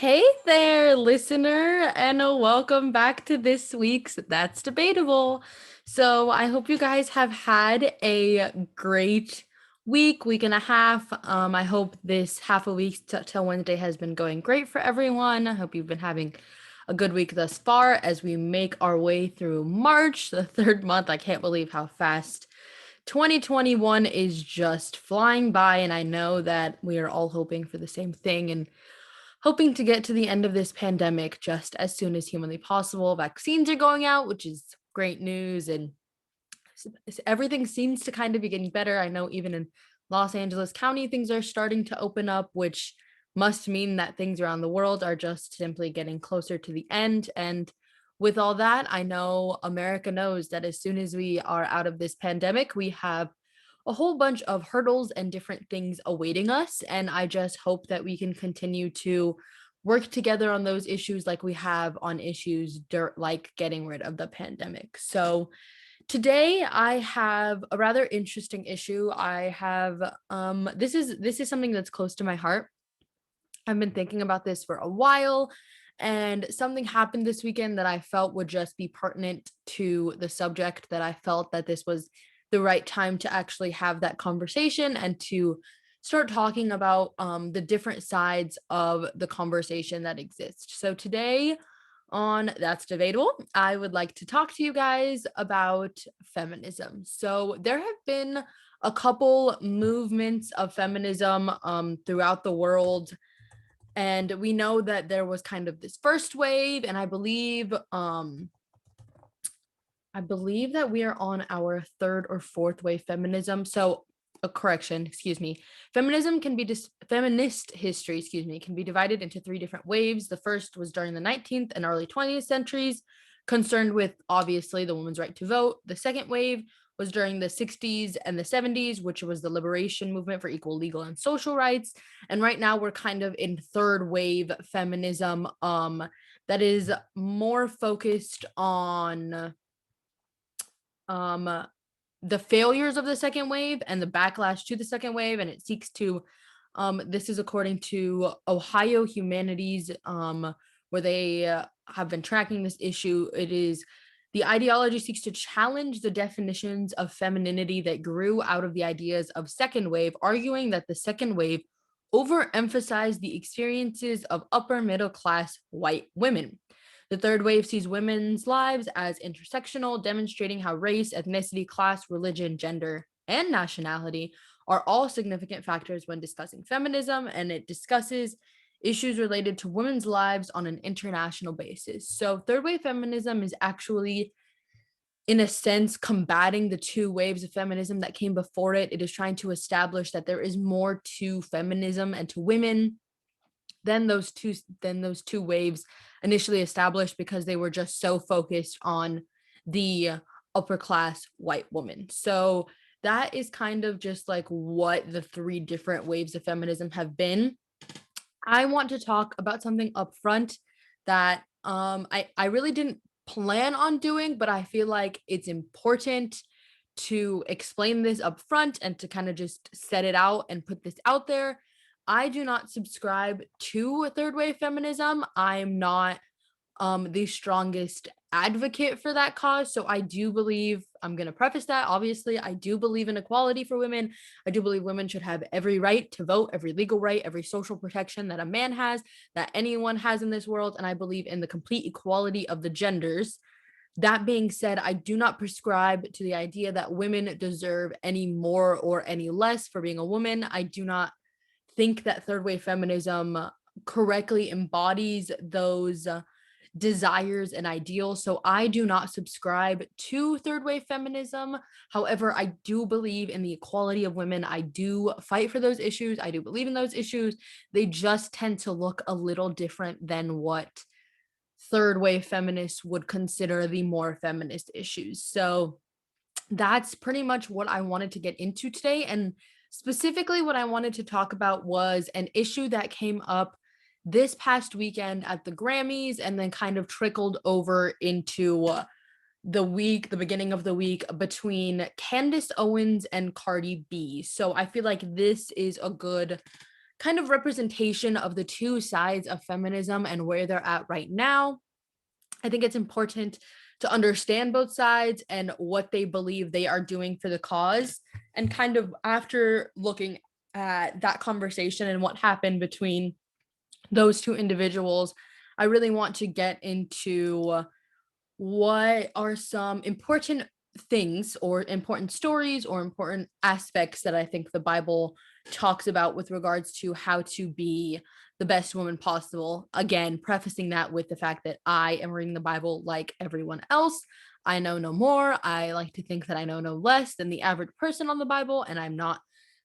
Hey there, listener, and welcome back to this week's That's Debatable. So, I hope you guys have had a great week and a half. I hope this half a week till Wednesday has been going great for everyone. I hope you've been having a good week thus far as we make our way through March, the third month. I can't believe how fast 2021 is just flying by, and I know that we are all hoping for the same thing and hoping to get to the end of this pandemic just as soon as humanly possible. Vaccines are going out, which is great news, and everything seems to kind of be getting better. I know even in Los Angeles County, things are starting to open up, which must mean that things around the world are just simply getting closer to the end. And with all that, I know America knows that as soon as we are out of this pandemic, we have a whole bunch of hurdles and different things awaiting us. And I just hope that we can continue to work together on those issues like we have on issues like getting rid of the pandemic. So today I have a rather interesting issue. I have this is something that's close to my heart. I've been thinking about this for a while, and something happened this weekend that I felt would just be pertinent to the subject, that I felt that this was the right time to actually have that conversation and to start talking about the different sides of the conversation that exist. So today on That's Debatable, I would like to talk to you guys about feminism. So there have been a couple movements of feminism throughout the world, and we know that there was kind of this first wave, and I believe that we are on our third or fourth wave feminism. So a correction, excuse me. Feminist history, excuse me, can be divided into three different waves. The first was during the 19th and early 20th centuries, concerned with obviously the woman's right to vote. The second wave was during the 60s and the 70s, which was the liberation movement for equal legal and social rights. And right now we're kind of in third wave feminism, that is more focused on um the failures of the second wave and the backlash to the second wave, and it seeks to this is according to Ohio Humanities, where they have been tracking this issue. It is the ideology seeks to challenge the definitions of femininity that grew out of the ideas of second wave, arguing that the second wave overemphasized the experiences of upper middle class white women. The third wave sees women's lives as intersectional, demonstrating how race, ethnicity, class, religion, gender, and nationality are all significant factors when discussing feminism, and it discusses issues related to women's lives on an international basis. So, third wave feminism is actually, in a sense, combating the two waves of feminism that came before it. It is trying to establish that there is more to feminism and to women than those two waves initially established, because they were just so focused on the upper class white woman. So that is kind of just like what the three different waves of feminism have been. I want to talk about something up front that I really didn't plan on doing, but I feel like it's important to explain this up front and to kind of just set it out and put this out there. I do not subscribe to third wave feminism. I'm not the strongest advocate for that cause. So I do believe, I'm going to preface that, obviously, I do believe in equality for women. I do believe women should have every right to vote, every legal right, every social protection that a man has, that anyone has in this world. And I believe in the complete equality of the genders. That being said, I do not prescribe to the idea that women deserve any more or any less for being a woman. I do not think that third wave feminism correctly embodies those desires and ideals. So I do not subscribe to third wave feminism. However, I do believe in the equality of women. I do fight for those issues. I do believe in those issues. They just tend to look a little different than what third wave feminists would consider the more feminist issues. So that's pretty much what I wanted to get into today. And specifically, what I wanted to talk about was an issue that came up this past weekend at the Grammys, and then kind of trickled over into the beginning of the week, between Candace Owens and Cardi B. So I feel like this is a good kind of representation of the two sides of feminism and where they're at right now. I think it's important to understand both sides and what they believe they are doing for the cause. And kind of after looking at that conversation and what happened between those two individuals, I really want to get into what are some important things or important stories or important aspects that I think the Bible talks about with regards to how to be the best woman possible. Again, prefacing that with the fact that I am reading the Bible like everyone else. I know no more. I like to think that I know no less than the average person on the Bible, and I'm not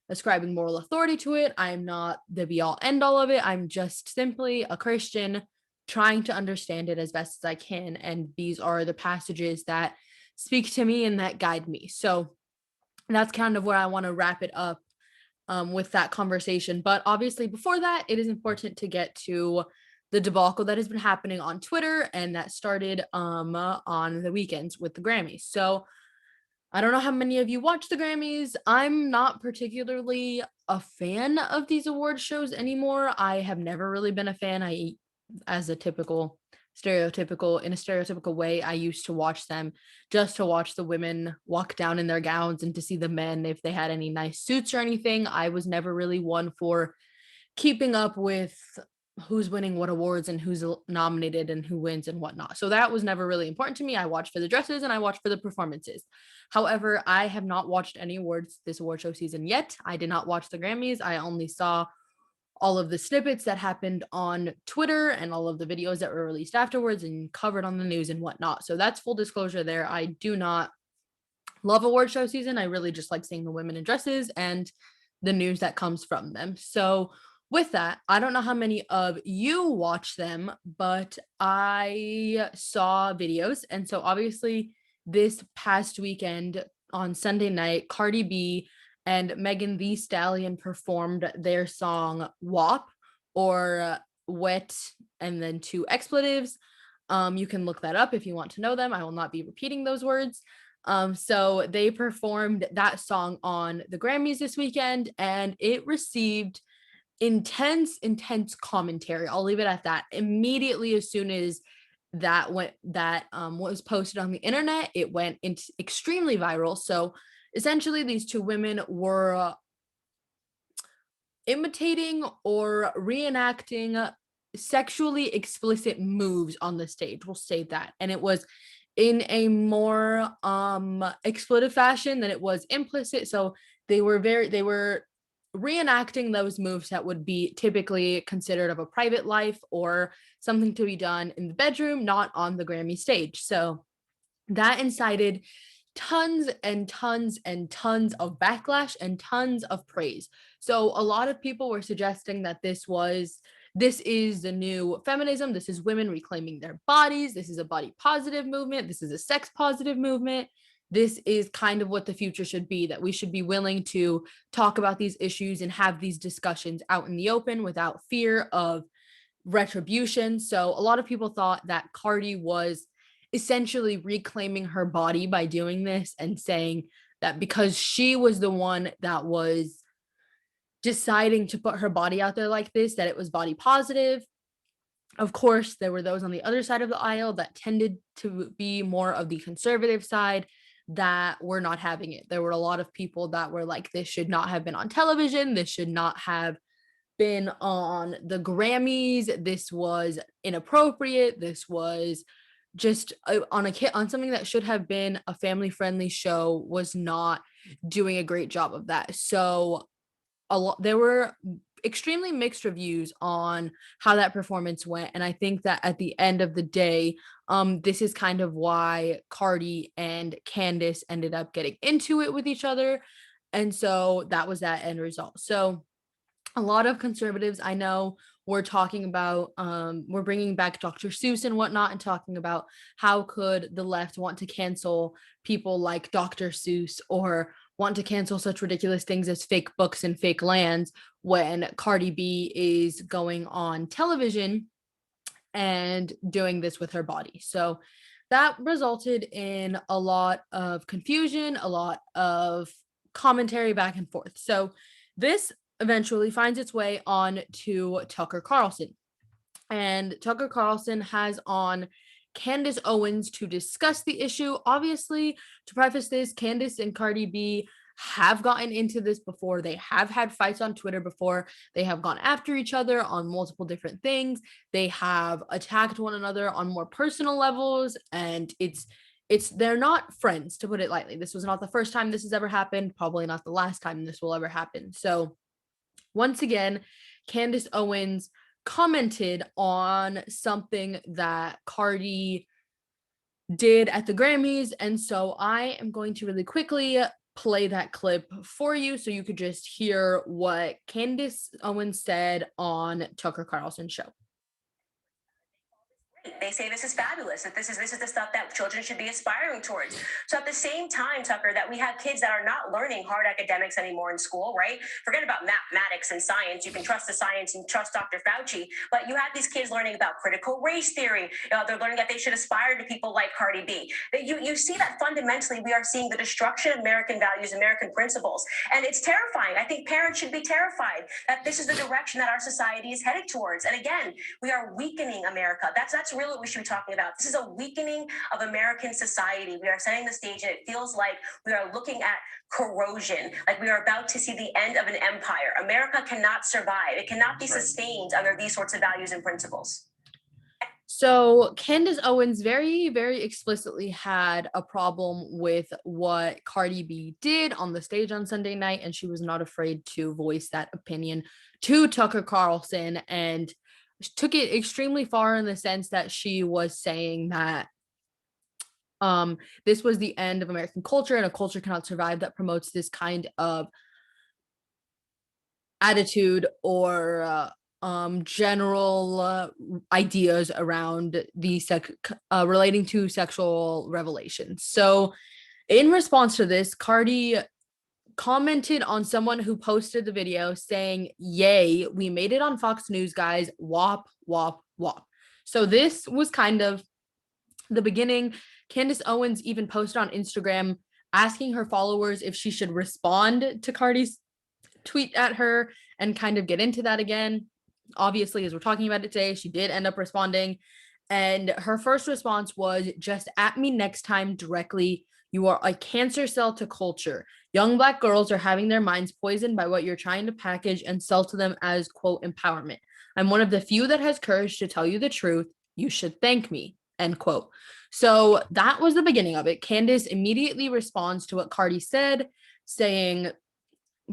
ascribing moral authority to it. I'm not the be all end all of it. I'm just simply a Christian trying to understand it as best as I can. And these are the passages that speak to me and that guide me. So that's kind of where I want to wrap it up with that conversation. But obviously, before that, it is important to get to the debacle that has been happening on Twitter and that started on the weekends with the Grammys. So I don't know how many of you watch the Grammys. I'm not particularly a fan of these award shows anymore. I have never really been a fan. As a stereotypical way, I used to watch them just to watch the women walk down in their gowns and to see the men if they had any nice suits or anything. I was never really one for keeping up with who's winning what awards and who's nominated and who wins and whatnot. So that was never really important to me. I watched for the dresses and I watched for the performances. However, I have not watched any awards this award show season yet. I did not watch the Grammys. I only saw all of the snippets that happened on Twitter and all of the videos that were released afterwards and covered on the news and whatnot. So that's full disclosure there. I do not love award show season. I really just like seeing the women in dresses and the news that comes from them. So with that, I don't know how many of you watch them, but I saw videos. And so obviously this past weekend on Sunday night, Cardi B and Megan Thee Stallion performed their song WAP, or Wet and then two expletives. You can look that up if you want to know them. I will not be repeating those words. So they performed that song on the Grammys this weekend, and it received intense commentary. I'll leave it at that. Immediately as soon as that was posted on the internet, it went into extremely viral. So essentially these two women were imitating or reenacting sexually explicit moves on the stage. We'll say that. And it was in a more explicit fashion than it was implicit. So they were reenacting those moves that would be typically considered of a private life or something to be done in the bedroom, not on the Grammy stage. So that incited tons and tons and tons of backlash and tons of praise. So a lot of people were suggesting that this is the new feminism. This is women reclaiming their bodies. This is a body positive movement. This is a sex positive movement. This is kind of what the future should be, that we should be willing to talk about these issues and have these discussions out in the open without fear of retribution. So a lot of people thought that Cardi was essentially reclaiming her body by doing this and saying that because she was the one that was deciding to put her body out there like this, that it was body positive. Of course, there were those on the other side of the aisle that tended to be more of the conservative side that were not having it. There were a lot of people that were like, this should not have been on television. This should not have been on the Grammys. This was inappropriate. This was just on something that should have been a family friendly show, was not doing a great job of that. So there were extremely mixed reviews on how that performance went, and I think that at the end of the day, this is kind of why Cardi and Candace ended up getting into it with each other, and so that was that end result. So a lot of conservatives I know were talking about we're bringing back Dr. Seuss and whatnot, and talking about how could the left want to cancel people like Dr. Seuss or want to cancel such ridiculous things as fake books and fake lands when Cardi B is going on television and doing this with her body. So that resulted in a lot of confusion, a lot of commentary back and forth. So this eventually finds its way on to Tucker Carlson. And Tucker Carlson has on Candace Owens to discuss the issue. Obviously, to preface this, Candace and Cardi B have gotten into this before. They have had fights on Twitter before. They have gone after each other on multiple different things. They have attacked one another on more personal levels, and it's they're not friends, to put it lightly. This was not the first time this has ever happened, probably not the last time this will ever happen. So once again, Candace Owens commented on something that Cardi did at the Grammys. And so I am going to really quickly play that clip for you so you could just hear what Candace Owens said on Tucker Carlson's show. They say this is fabulous, that this is the stuff that children should be aspiring towards. So at the same time, Tucker, that we have kids that are not learning hard academics anymore in school, right? Forget about mathematics and science. You can trust the science and trust Dr. Fauci, but you have these kids learning about critical race theory. They're learning that they should aspire to people like Cardi B. You see that fundamentally we are seeing the destruction of American values, American principles, and it's terrifying. I think parents should be terrified that this is the direction that our society is headed towards. And again, we are weakening America. That's really what we should be talking about. This is a weakening of American society. We are setting the stage, and it feels like we are looking at corrosion, like we are about to see the end of an empire. America cannot survive. It cannot be sustained under these sorts of values and principles. So Candace Owens very, very explicitly had a problem with what Cardi B did on the stage on Sunday night, and she was not afraid to voice that opinion to Tucker Carlson, and took it extremely far in the sense that she was saying that this was the end of American culture, and a culture cannot survive that promotes this kind of attitude or general ideas around the relating to sexual revelations. So in response to this, Cardi commented on someone who posted the video saying, "Yay, we made it on Fox News, guys. Wop, wop, wop." So this was kind of the beginning. Candace Owens even posted on Instagram asking her followers if she should respond to Cardi's tweet at her and kind of get into that again. Obviously, as we're talking about it today, she did end up responding. And her first response was, "Just at me next time directly. You are a cancer cell to culture. Young Black girls are having their minds poisoned by what you're trying to package and sell to them as, quote, empowerment. I'm one of the few that has courage to tell you the truth. You should thank me," end quote. So that was the beginning of it. Candace immediately responds to what Cardi said, saying,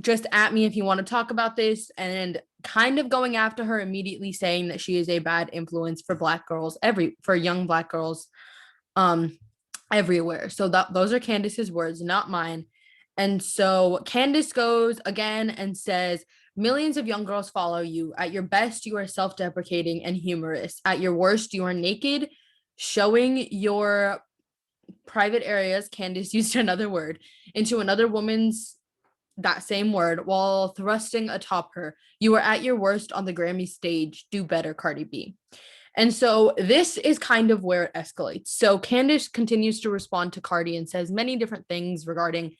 "Just at me if you want to talk about this," and kind of going after her, immediately saying that she is a bad influence for Black girls, for young Black girls everywhere. So those are Candace's words, not mine. And so Candace goes again and says, "Millions of young girls follow you. At your best, you are self-deprecating and humorous. At your worst, you are naked, showing your private areas," Candace used another word, "into another woman's," that same word, "while thrusting atop her. You are at your worst on the Grammy stage. Do better, Cardi B." And so this is kind of where it escalates. So Candace continues to respond to Cardi and says many different things regarding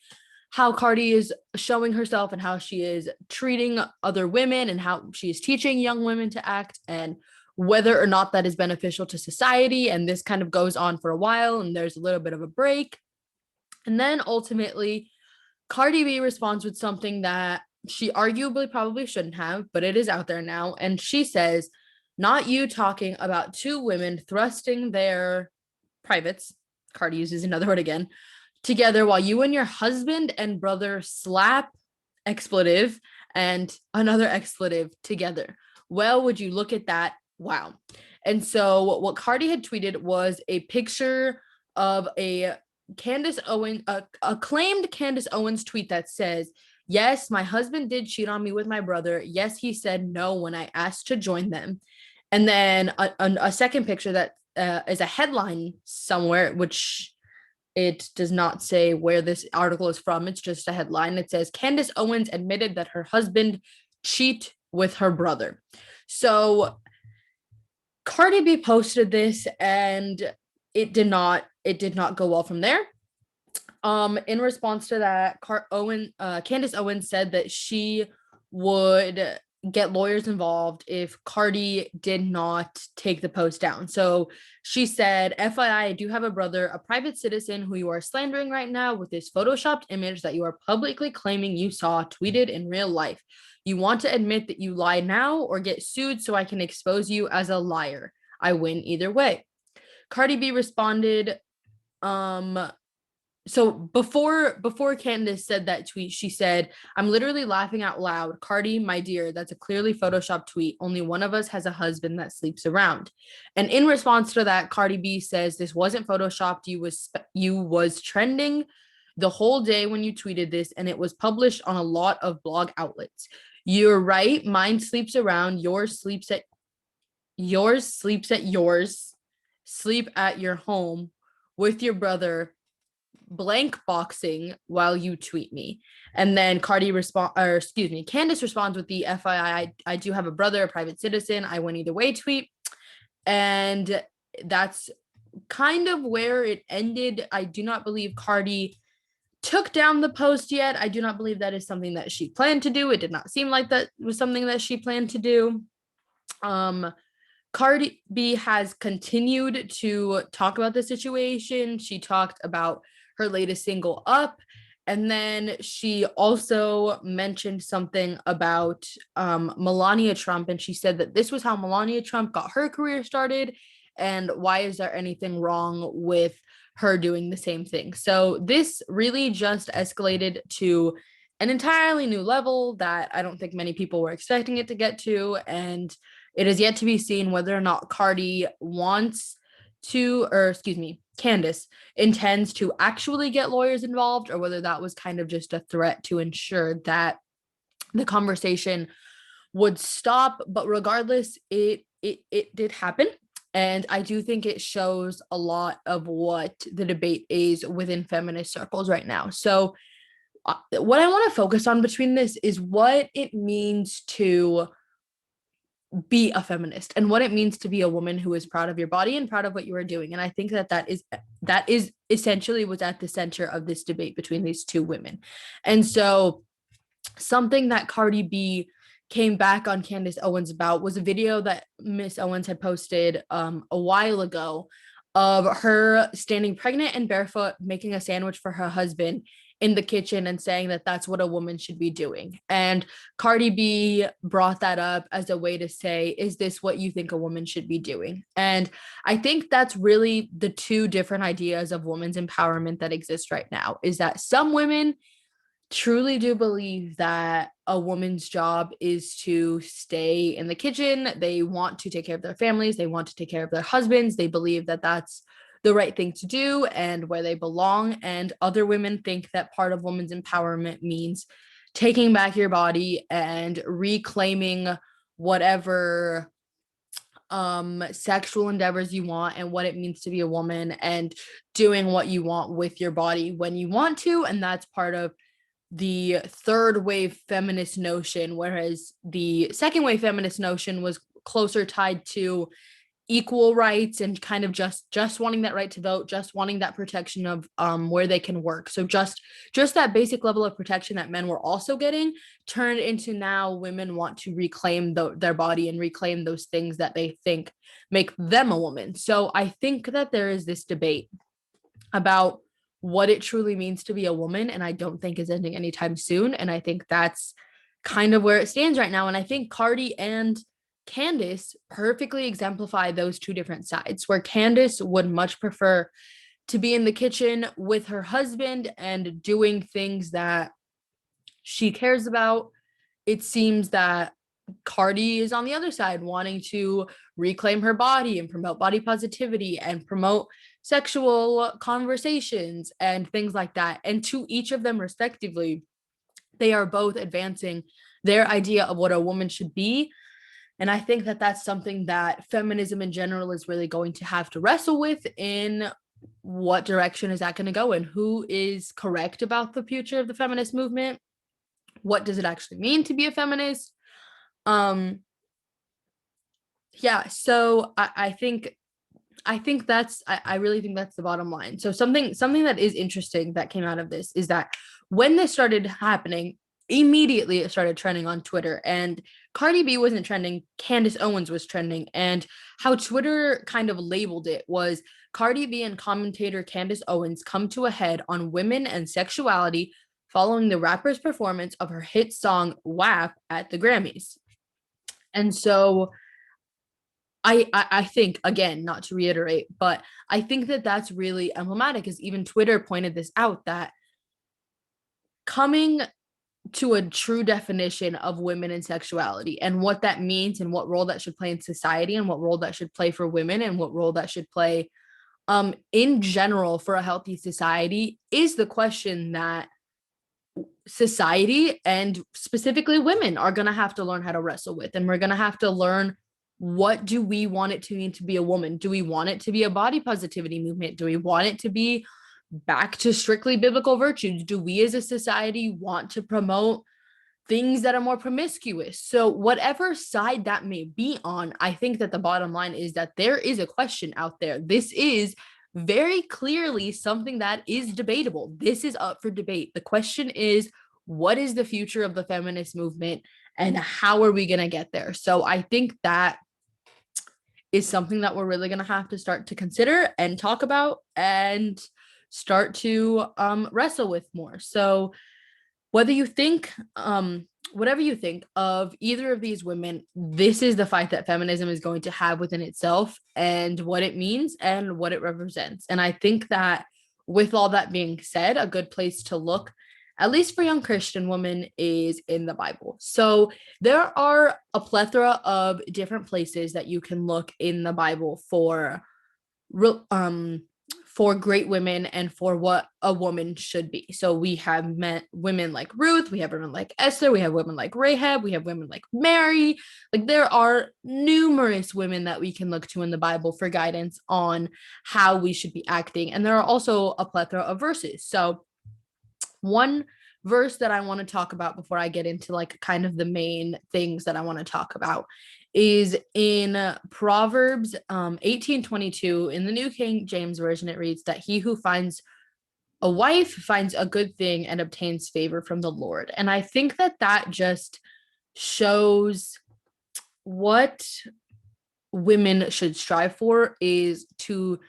how Cardi is showing herself and how she is treating other women and how she is teaching young women to act and whether or not that is beneficial to society. And this kind of goes on for a while and there's a little bit of a break. And then ultimately, Cardi B responds with something that she arguably probably shouldn't have, but it is out there now. And she says, "Not you talking about two women thrusting their privates," Cardi uses another word again, "together while you and your husband and brother slap," expletive, and another expletive, "together. Well, would you look at that? Wow." And so what Cardi had tweeted was a picture of a Candace Owens, acclaimed Candace Owens tweet that says, "Yes, my husband did cheat on me with my brother. Yes, he said no when I asked to join them." And then a second picture that is a headline somewhere, which it does not say where this article is from. It's just a headline. It says, "Candace Owens admitted that her husband cheat with her brother." So Cardi B posted this and it did not go well from there. In response to that, Candace Owens said that she would get lawyers involved if Cardi did not take the post down. So she said, FYI, I do have a brother, a private citizen who you are slandering right now with this photoshopped image that you are publicly claiming you saw tweeted in real life. You want to admit that you lie now or get sued so I can expose you as a liar. I win either way. Cardi B responded, um, so before Candace said that tweet, she said, I'm literally laughing out loud. Cardi, my dear, that's a clearly photoshopped tweet. Only one of us has a husband that sleeps around. And in response to that, Cardi B says this wasn't photoshopped. You was trending the whole day when you tweeted this, and it was published on a lot of blog outlets. You're right. Mine sleeps around. Yours, sleep at your home with your brother, blank boxing while you tweet me. And then Candace responds with the FYI, I do have a brother, a private citizen. I win either way tweet. And that's kind of where it ended. I do not believe Cardi took down the post yet. I do not believe that is something that she planned to do. It did not seem like that was something that she planned to do. Cardi B has continued to talk about the situation. She talked about her latest single, Up. And then she also mentioned something about Melania Trump. And she said that this was how Melania Trump got her career started. And why is there anything wrong with her doing the same thing? So this really just escalated to an entirely new level that I don't think many people were expecting it to get to. And it is yet to be seen whether or not Candace intends to actually get lawyers involved, or whether that was kind of just a threat to ensure that the conversation would stop. But regardless, it did happen. And I do think it shows a lot of what the debate is within feminist circles right now. So what I want to focus on between this is what it means to be a feminist and what it means to be a woman who is proud of your body and proud of what you are doing. And I think that is essentially what's at the center of this debate between these two women. And so something that Cardi B came back on Candace Owens about was a video that Miss Owens had posted a while ago of her standing pregnant and barefoot making a sandwich for her husband in the kitchen and saying that that's what a woman should be doing. And Cardi B brought that up as a way to say, is this what you think a woman should be doing? And I think that's really the two different ideas of women's empowerment that exist right now, is that some women truly do believe that a woman's job is to stay in the kitchen. They want to take care of their families. They want to take care of their husbands. They believe that that's the right thing to do and where they belong. And other women think that part of women's empowerment means taking back your body and reclaiming whatever sexual endeavors you want and what it means to be a woman and doing what you want with your body when you want to. And that's part of the third wave feminist notion, whereas the second wave feminist notion was closer tied to equal rights and kind of just wanting that right to vote, just wanting that protection of where they can work. So just that basic level of protection that men were also getting turned into now women want to reclaim their body and reclaim those things that they think make them a woman. So I think that there is this debate about what it truly means to be a woman, and I don't think is ending anytime soon. And I think that's kind of where it stands right now. And I think Cardi and Candace perfectly exemplify those two different sides, where Candace would much prefer to be in the kitchen with her husband and doing things that she cares about. It seems that Cardi is on the other side, wanting to reclaim her body and promote body positivity and promote sexual conversations and things like that. And to each of them respectively, they are both advancing their idea of what a woman should be. And I think that that's something that feminism in general is really going to have to wrestle with in what direction is that going to go in? Who is correct about the future of the feminist movement? What does it actually mean to be a feminist? Yeah, so I really think that's the bottom line. So something that is interesting that came out of this is that when this started happening, immediately it started trending on Twitter. And Cardi B wasn't trending, Candace Owens was trending. And how Twitter kind of labeled it was Cardi B and commentator Candace Owens come to a head on women and sexuality following the rapper's performance of her hit song WAP at the Grammys. And so I think, again, not to reiterate, but I think that that's really emblematic, is even Twitter pointed this out, that coming to a true definition of women and sexuality and what that means and what role that should play in society and what role that should play for women and what role that should play in general for a healthy society is the question that society and specifically women are going to have to learn how to wrestle with. And we're going to have to learn, what do we want it to mean to be a woman? Do we want it to be a body positivity movement? Do we want it to be back to strictly biblical virtues? Do we as a society want to promote things that are more promiscuous? So whatever side that may be on, I think that the bottom line is that there is a question out there. This is very clearly something that is debatable. This is up for debate. The question is, what is the future of the feminist movement and how are we going to get there? So I think that is something that we're really going to have to start to consider and talk about and start to wrestle with more. So whether you think whatever you think of either of these women, this is the fight that feminism is going to have within itself and what it means and what it represents. And I think that with all that being said, a good place to look, at least for young Christian women, is in the Bible. So there are a plethora of different places that you can look in the Bible for great women and for what a woman should be. So we have met women like Ruth, we have women like Esther, we have women like Rahab, we have women like Mary. Like, there are numerous women that we can look to in the Bible for guidance on how we should be acting. And there are also a plethora of verses. So one verse that I want to talk about before I get into like kind of the main things that I want to talk about is in Proverbs 18:22. In the New King James Version, it reads that he who finds a wife finds a good thing and obtains favor from the Lord. And I think that that just shows what women should strive for, is to,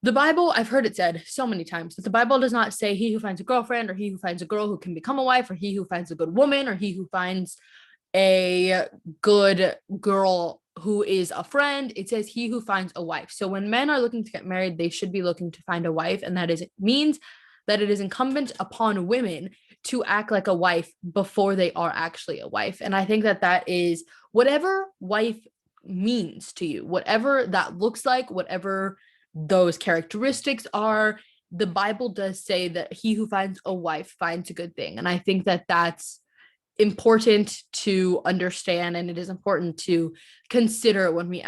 the Bible, I've heard it said so many times that the Bible does not say he who finds a girlfriend or he who finds a girl who can become a wife or he who finds a good woman or he who finds a good girl who is a friend. It says he who finds a wife. So when men are looking to get married, they should be looking to find a wife. And that is, it means that it is incumbent upon women to act like a wife before they are actually a wife. And I think that that is, whatever wife means to you, whatever that looks like, whatever those characteristics are, the Bible does say that he who finds a wife finds a good thing. And I think that that's important to understand, and it is important to consider when we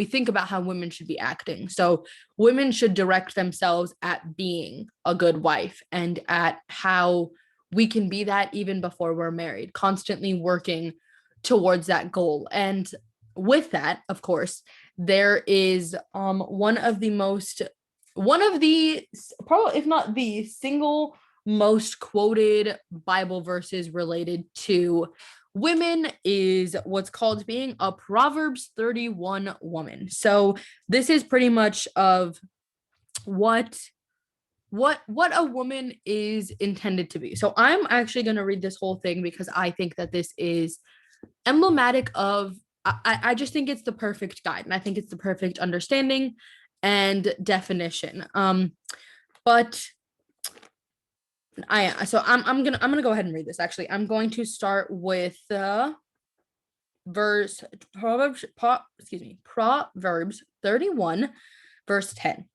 think about how women should be acting. So women should direct themselves at being a good wife and at how we can be that even before we're married, constantly working towards that goal. And with that, of course, there is one of the probably, if not the single most quoted Bible verses related to women, is what's called being a Proverbs 31 woman. So this is pretty much of what a woman is intended to be. So I'm actually going to read this whole thing because I think that this is emblematic of, I just think it's the perfect guide, and I think it's the perfect understanding and definition. But I'm gonna go ahead and read this. Actually, I'm going to start with Proverbs 31, verse 10.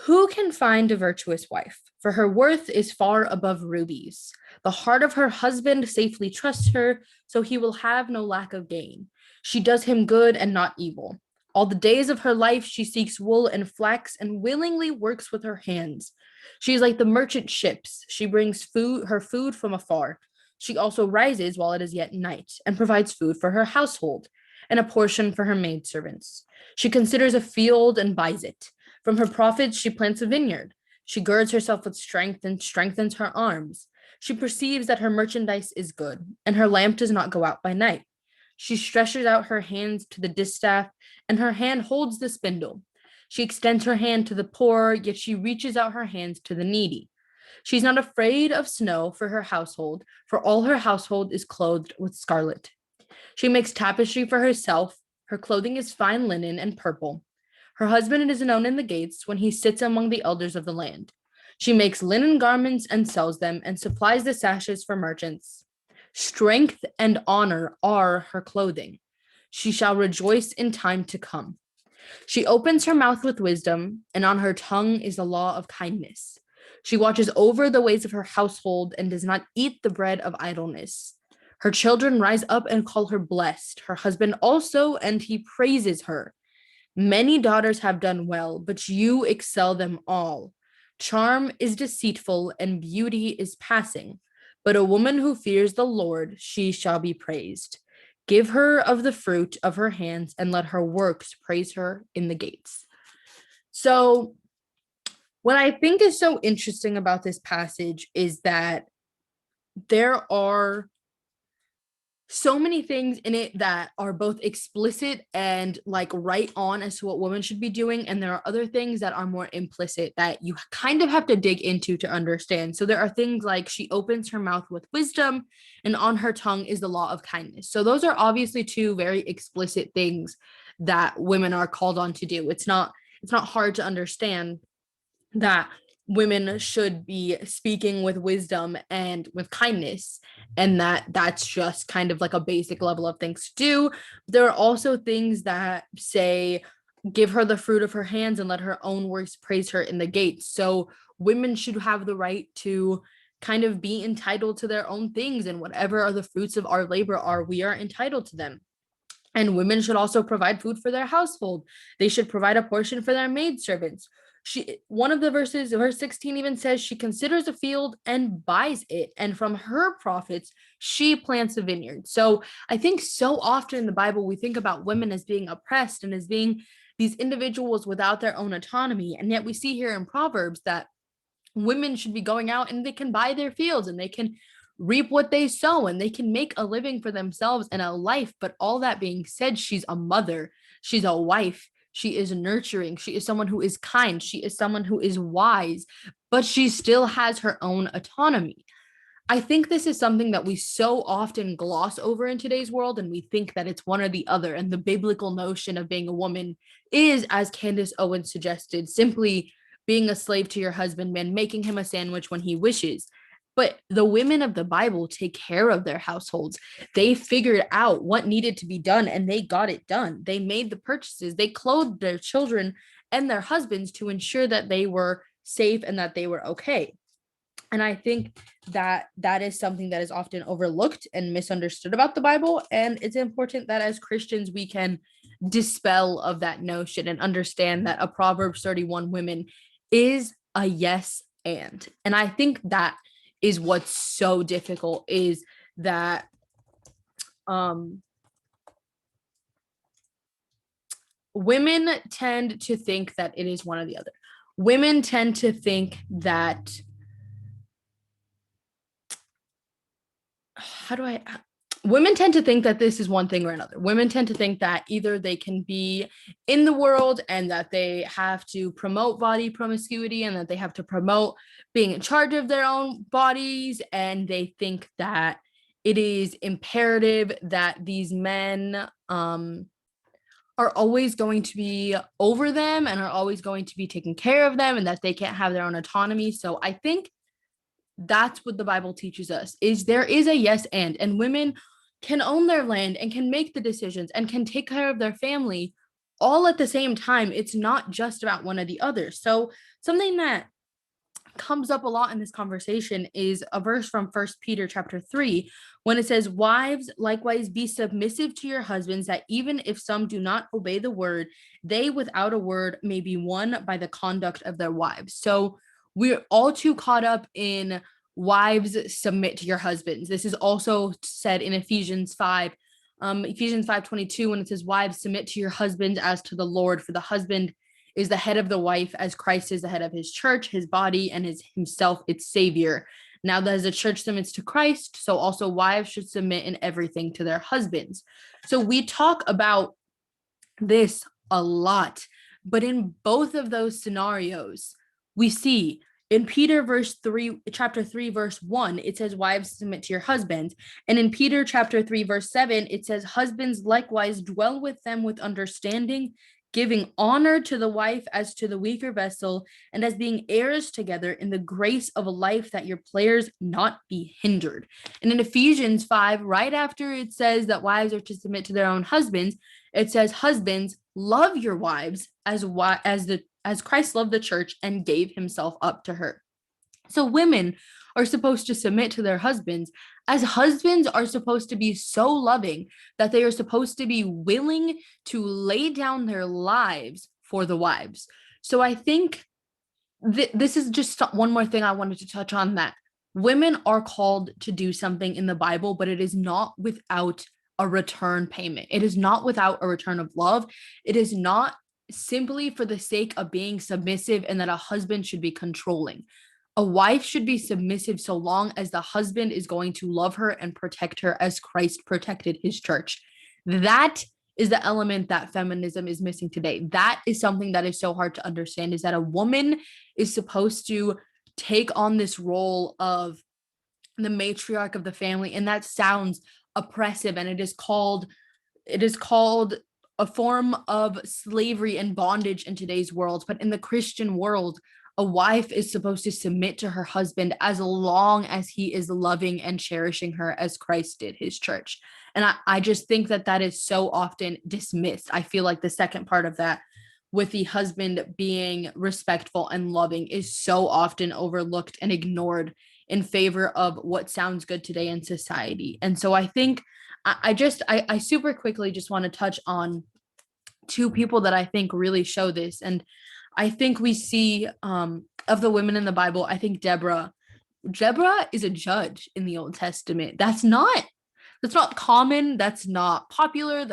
Who can find a virtuous wife? For her worth is far above rubies. The heart of her husband safely trusts her, so he will have no lack of gain. She does him good and not evil. All the days of her life she seeks wool and flax and willingly works with her hands. She is like the merchant ships. She brings her food from afar. She also rises while it is yet night and provides food for her household and a portion for her maidservants. She considers a field and buys it. From her profits she plants a vineyard. She girds herself with strength and strengthens her arms. She perceives that her merchandise is good, and her lamp does not go out by night. She stretches out her hands to the distaff, and her hand holds the spindle. She extends her hand to the poor, yet she reaches out her hands to the needy. She's not afraid of snow for her household, for all her household is clothed with scarlet. She makes tapestry for herself. Her clothing is fine linen and purple. Her husband is known in the gates when he sits among the elders of the land. She makes linen garments and sells them and supplies the sashes for merchants. Strength and honor are her clothing. She shall rejoice in time to come. She opens her mouth with wisdom, and on her tongue is the law of kindness. She watches over the ways of her household and does not eat the bread of idleness. Her children rise up and call her blessed, her husband also, and he praises her. Many daughters have done well, but you excel them all. Charm is deceitful and beauty is passing, but a woman who fears the Lord, she shall be praised. Give her of the fruit of her hands and let her works praise her in the gates. So, what I think is so interesting about this passage is that there are so many things in it that are both explicit and like right on as to what women should be doing, and there are other things that are more implicit that you kind of have to dig into to understand. So there are things like she opens her mouth with wisdom and on her tongue is the law of kindness. So those are obviously two very explicit things that women are called on to do. It's not hard to understand that women should be speaking with wisdom and with kindness, and that's just kind of like a basic level of things to do. There are also things that say give her the fruit of her hands and let her own works praise her in the gates. So women should have the right to kind of be entitled to their own things, and whatever are the fruits of our labor are, we are entitled to them. And women should also provide food for their household. They should provide a portion for their maidservants. One of the verses, verse 16, even says she considers a field and buys it, and from her profits she plants a vineyard. So I think so often in the Bible we think about women as being oppressed and as being these individuals without their own autonomy, and yet we see here in Proverbs that women should be going out and they can buy their fields and they can reap what they sow and they can make a living for themselves and a life. But all that being said, she's a mother, she's a wife, she is nurturing, she is someone who is kind, she is someone who is wise, but she still has her own autonomy. I think this is something that we so often gloss over in today's world, and we think that it's one or the other. And the biblical notion of being a woman is, as Candace Owens suggested, simply being a slave to your husband and making him a sandwich when he wishes. But the women of the Bible take care of their households. They figured out what needed to be done and they got it done. They made the purchases, they clothed their children and their husbands to ensure that they were safe and that they were okay. And I think that that is something that is often overlooked and misunderstood about the Bible. And it's important that as Christians, we can dispel of that notion and understand that a Proverbs 31 woman is a yes and. And I think that is what's so difficult, is that women tend to think that it is one or the other. Women tend to think that women tend to think that this is one thing or another. Women tend to think that either they can be in the world and that they have to promote body promiscuity and that they have to promote being in charge of their own bodies, and they think that it is imperative that these men are always going to be over them and are always going to be taking care of them and that they can't have their own autonomy. So I think that's what the Bible teaches us, is there is a yes and women can own their land and can make the decisions and can take care of their family all at the same time. It's not just about one or the other. So something that comes up a lot in this conversation is a verse from First Peter chapter 3, when it says, wives, likewise be submissive to your husbands, that even if some do not obey the word, they without a word may be won by the conduct of their wives. So we're all too caught up in wives submit to your husbands. This is also said in Ephesians 5, Ephesians 5:22, when it says, wives, submit to your husbands as to the Lord, for the husband is the head of the wife, as Christ is the head of his church, his body, and his himself its savior. Now that as the church submits to Christ, so also wives should submit in everything to their husbands. So we talk about this a lot, but in both of those scenarios, we see in Peter chapter 3 verse 1, it says wives submit to your husbands, and in Peter chapter 3 verse 7, it says husbands likewise dwell with them with understanding, giving honor to the wife as to the weaker vessel, and as being heirs together in the grace of a life, that your prayers not be hindered. And in Ephesians 5, right after it says that wives are to submit to their own husbands, it says, husbands, love your wives as Christ loved the church and gave himself up to her. So women are supposed to submit to their husbands, as husbands are supposed to be so loving that they are supposed to be willing to lay down their lives for the wives. So I think this is just one more thing I wanted to touch on, that women are called to do something in the Bible, but it is not without a return payment. It is not without a return of love. It is not simply for the sake of being submissive and that a husband should be controlling. A wife should be submissive so long as the husband is going to love her and protect her as Christ protected his church. That is the element that feminism is missing today. That is something that is so hard to understand, is that a woman is supposed to take on this role of the matriarch of the family, and that sounds oppressive, and it is called a form of slavery and bondage in today's world. But in the Christian world, a wife is supposed to submit to her husband as long as he is loving and cherishing her as Christ did his church. And I just think that that is so often dismissed. I feel like the second part of that, with the husband being respectful and loving, is so often overlooked and ignored in favor of what sounds good today in society. And so I think I super quickly just want to touch on two people that I think really show this. And I think we see of the women in the Bible, I think Deborah is a judge in the Old Testament. That's not common, that's not popular,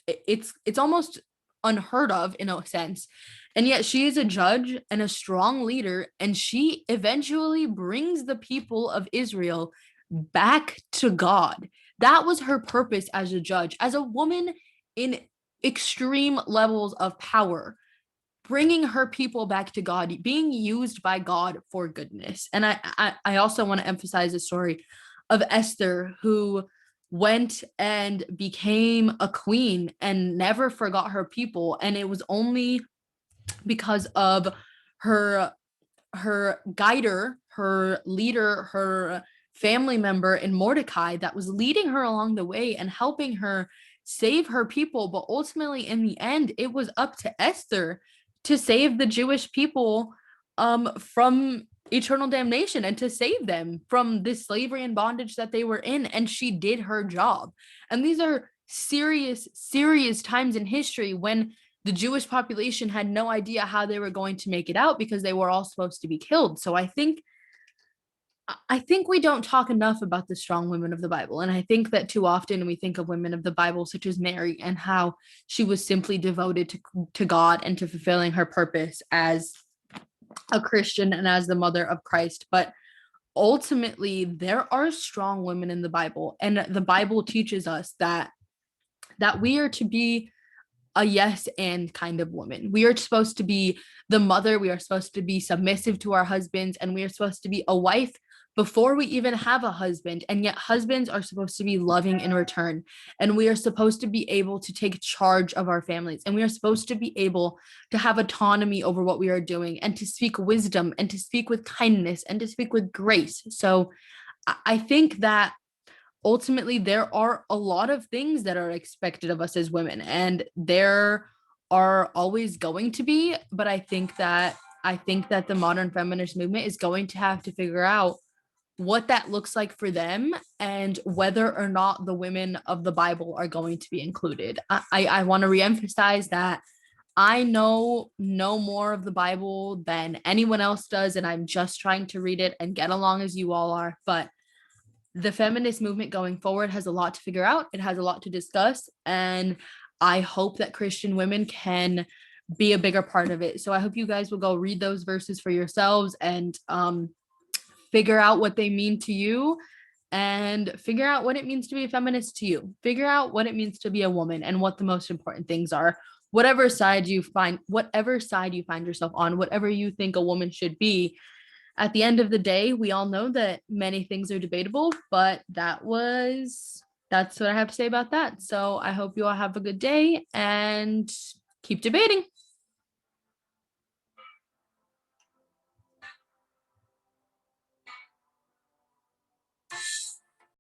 it's almost unheard of in a sense. And yet she is a judge and a strong leader, and she eventually brings the people of Israel back to God. That was her purpose as a judge, as a woman in extreme levels of power, bringing her people back to God, being used by God for goodness. And I also want to emphasize the story of Esther, who went and became a queen and never forgot her people. And it was only because of her guider, her leader, her family member in Mordecai that was leading her along the way and helping her save her people. But ultimately, in the end, it was up to Esther to save the Jewish people from eternal damnation and to save them from this slavery and bondage that they were in. And she did her job. And these are serious, serious times in history when the Jewish population had no idea how they were going to make it out, because they were all supposed to be killed. So I think we don't talk enough about the strong women of the Bible. And I think that too often we think of women of the Bible, such as Mary, and how she was simply devoted to God and to fulfilling her purpose as a Christian and as the mother of Christ. But ultimately, there are strong women in the Bible, and the Bible teaches us that we are to be a yes and kind of woman. We are supposed to be the mother. We are supposed to be submissive to our husbands, and we are supposed to be a wife before we even have a husband. And yet husbands are supposed to be loving in return. And we are supposed to be able to take charge of our families. And we are supposed to be able to have autonomy over what we are doing, and to speak wisdom, and to speak with kindness, and to speak with grace. So I think that ultimately there are a lot of things that are expected of us as women, and there are always going to be. But I think that the modern feminist movement is going to have to figure out what that looks like for them, and whether or not the women of the Bible are going to be included. I want to reemphasize that I know no more of the Bible than anyone else does, and I'm just trying to read it and get along as you all are. But the feminist movement going forward has a lot to figure out. It has a lot to discuss, and I hope that Christian women can be a bigger part of it. So I hope you guys will go read those verses for yourselves and figure out what they mean to you and figure out what it means to be a feminist to you. Figure out what it means to be a woman and what the most important things are. Whatever side you find yourself on, whatever you think a woman should be, at the end of the day, we all know that many things are debatable, but that's what I have to say about that. So I hope you all have a good day and keep debating.